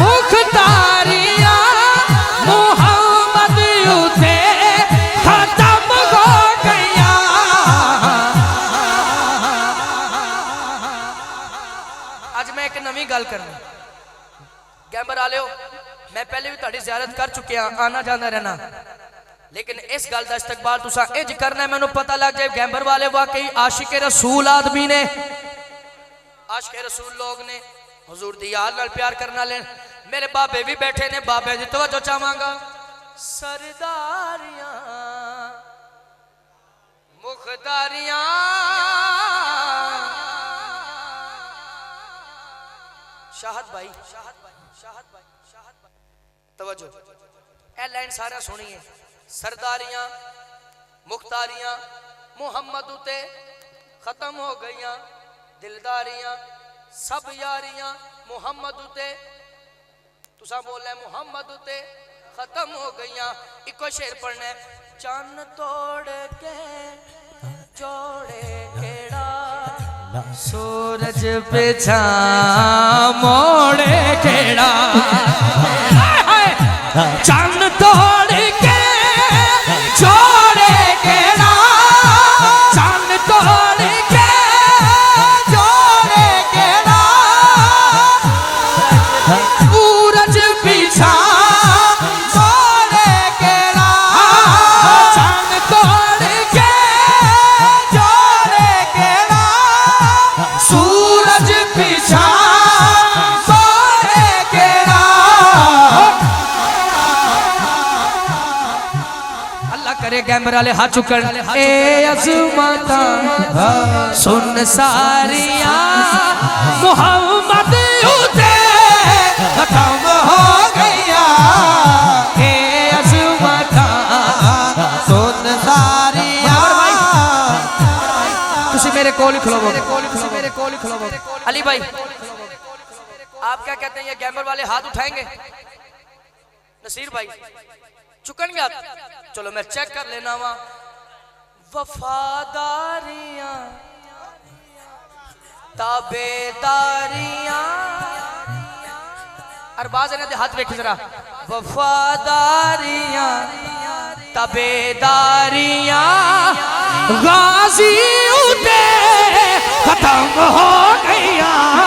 मुख्तारियां मोहम्मद उते खत्म हो गया। आज मैं एक नवी गल करनी गैंबर आलियो, मैं पहले भी तुहाडी ज़ियारत कर चुकिया, आना जाना रहना, लेकिन इस गल का इस्तकबाल तुसा इंज करना है मैनू पता लग जाए गैंबर वाले वाकई आशिक रसूल आदमी ने, आशिक रसूल लोग ने, हुजूर दी याद नाल प्यार करना ले। मेरे बाबे भी बैठे ने, बाबे दी तवज्जो चाहांगा। सरदारियां मुख्तारियां शाहद भाई, शाहद भाई, शाहद भाई, शाहद भाई, तवज्जो ए लाइन सारा सुनिए। सरदारियां मुख्तारियां मुहम्मद उते खत्म हो गईयां, दिलदारियां सब यारियां मुहम्मद उते, तुसा बोले मुहम्मद उते खत्म हो गईयां। इको शेर पढ़ना है, चन्न तोड़ के जोड़े केड़ा सूरज पिछा मोड़े केड़ा, चन्न तोड़ के जोड़े केड़ा, चन्न तोड़ के जोड़े केड़ा, सूरज पिछा मोड़े केड़ा, चन्न तोड़ के जोड़े केड़ा, सूरज पिछा मोड़े केड़ा। अल्लाह करे गैंबर वाले हाथ चुकन। ए अज़मता सुन सारियां मोहम्मद उते खत्म हो गया। ए अज़मता सुन सारियां, तुसी मेरे कोल ही खलोवो, तुसी मेरे कोल ही खलोवो। अली भाई आप क्या कहते हैं, ये गैंबर वाले हाथ उठाएंगे? नसीर भाई चुकन हाथ, चलो मैं चेक कर लेना वा। वफादारियां ताबेदारियां, अरबाज ने हाथ देखी जरा। वफादारियां ताबेदारियां गाजी उते खत्म हो गईयां।